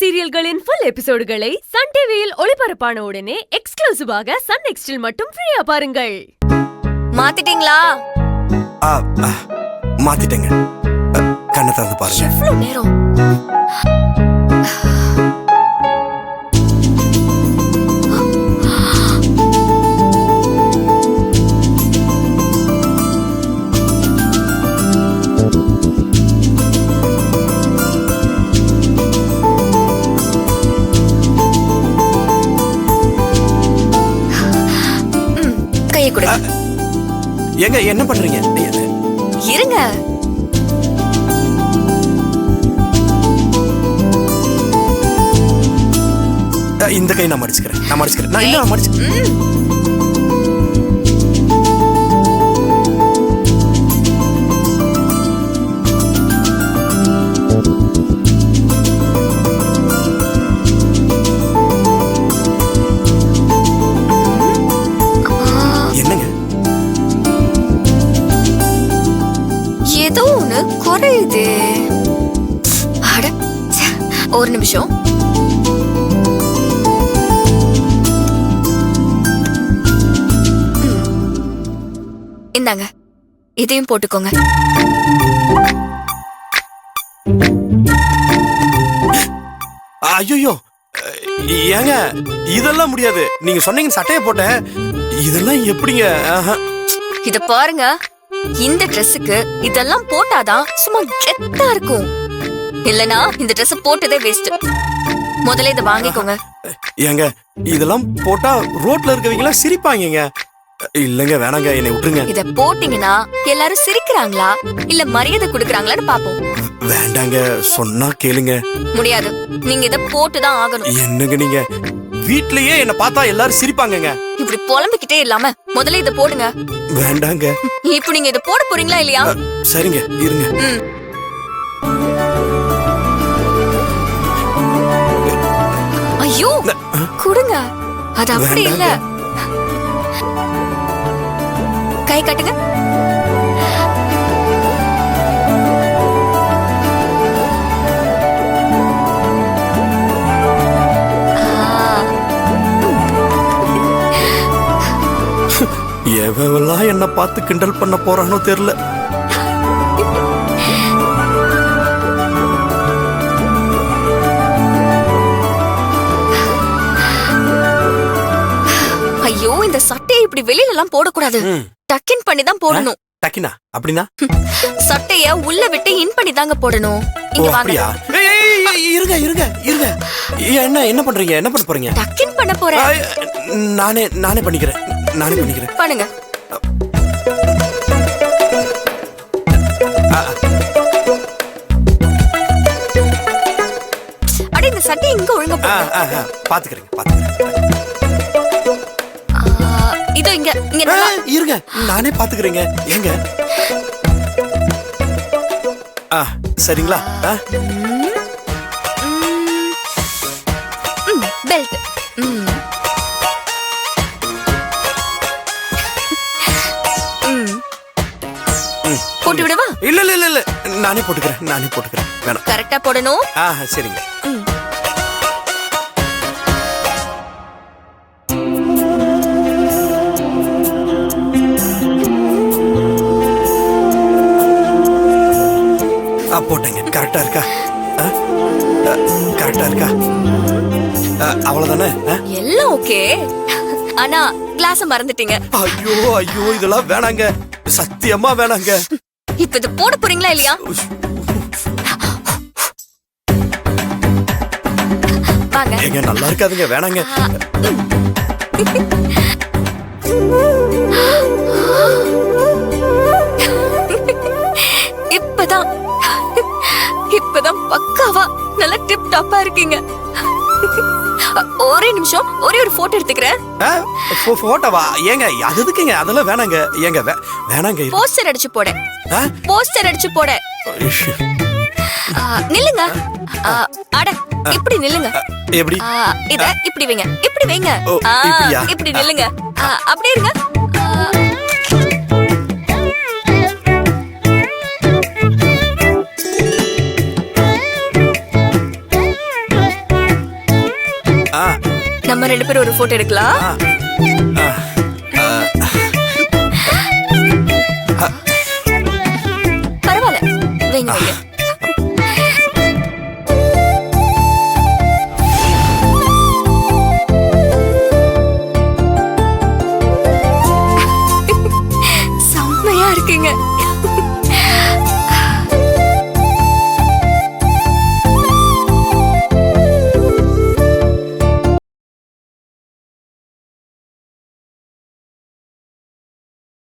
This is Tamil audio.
சீரியல்களின் ஃபுல் எபிசோடுகளை சன் டிவியில் ஒளிபரப்பான உடனே எக்ஸ்க்ளூசிவாக சன் நெக்ஸ்டில் மட்டும் ஃப்ரீயா பாருங்கள். மாத்திட்டீங்களா? மாத்திட்டேங்க. கண்ணை திறந்து பாருங்க. எவ்வளவு நேரம்? கையை கொடு. ஏங்க என்ன பண்றீங்க? இருங்க. இந்த கை நான் மடிச்சுக்கிறேன். நான் என்ன மடிச்சுக்கிறேன். என்னங்க ஏதோ ஒண்ணு குறையுது. அட, ஒரு நிமிஷம். இந்தாங்க, இதையும் போட்டுக்கோங்க. ஐயோ ஏங்க இதெல்லாம் முடியாது. நீங்க சொன்னீங்க சட்டையை போட்டேன். இதெல்லாம் எப்படிங்க? இத பாருங்க, இந்த ட்ரெஸ்ஸுக்கு இதெல்லாம் போட்டாதான் சும்மா கெத்தா இருக்கும். இல்லனா இந்த ட்ரெஸ் போட்டதே வேஸ்ட். முதல்ல இத வாங்கிக்கோங்க. ஏங்க இதெல்லாம் போட்டா ரோட்ல இருக்கவங்க சிரிப்பாங்க. இல்லங்க வேணாங்க, என்னை விட்டுருங்க. இத போட்டீங்கன்னா எல்லாரும் சிரிக்கிறாங்களா இல்ல மரியாதை கொடுக்கறாங்களான்னு பாப்போம். வேண்டாங்க, சொன்னா கேளுங்க. முடியாது, நீங்க இத போட்டுதான் ஆகணும். என்னங்க நீங்க வீட்லயே என்ன பார்த்தா எல்லாரும் சிரிப்பாங்கங்க. இப்படி புலம்பிக்கிட்டே இல்லாம முதல்ல இத போடுங்க. வேண்டாங்க. இப்போ நீங்க இத போட போறீங்களா இல்லையா? சரிங்க இருங்க. ஐயோ கொடுங்க. அது அப்படி இல்ல. கை காட்டுங்க. எவெல்லாம் என்ன பார்த்து கிண்டல் பண்ண போறானோ தெரியல. ஐயோ, இந்த சட்டையை இப்படி வெளியில எல்லாம் போடக்கூடாது. டக்கின் பண்ணி தான் போடணும். டக்கினா அப்படினா? சட்டைய உள்ள விட்டு இன் பண்ணி தாங்க போடணும். இங்க வாங்க. இருங்க. என்ன பண்றீங்க? என்ன பண்ண போறீங்க? டக்கின் பண்ண போறேன். நானே பண்ணிக்கிறேன். பண்ணுங்க. அட, இந்த சட்டை இங்க ஒழுங்கா போடுங்க. பாத்துக்கிறேன். இதோ இங்க இருங்க, நானே பாத்துக்கிறேங்க. ஏங்க சரிங்களா? பெல்ட். போட்டு விடவா? இல்ல நானே போட்டுக்கிறேன். வேணாம். கரெக்டா போடணும். சரிங்க. போட்டேங்க. கரெக்டா இருக்கா? அவ்வளவுதானே? எல்லாம் ஓகே. ஆனா கிளாஸ் மறந்துட்டீங்க. ஐயோ இதெல்லாம் வேணாங்க. சத்தியமா வேணாங்க. இப்ப இது போட போறீங்களா இல்லையா? வாங்க. ஏங்க நல்லா இருக்காதுங்க, வேணாங்க. இப்பதான் பக்காவா நல்ல டிப் டாப்பா இருக்கீங்க. ஒரே நிமிஷம், ஒரே ஒரு போட்டோ எடுத்துக்கிறேன். போட்டோவா? ஏங்க அது எதுக்குங்க? அதெல்லாம் வேணாங்க. ஏங்க வேணாங்க. போஸ்டர் அடிச்சு போட. நில்லுங்க. அட, இப்படி நில்லுங்க. எப்படி? இத இப்படி வைங்க. இப்படி நில்லுங்க. அப்படியே இருங்க. நம்ம 2 பேரும் ஒரு போட்டோ எடுக்கலாம்.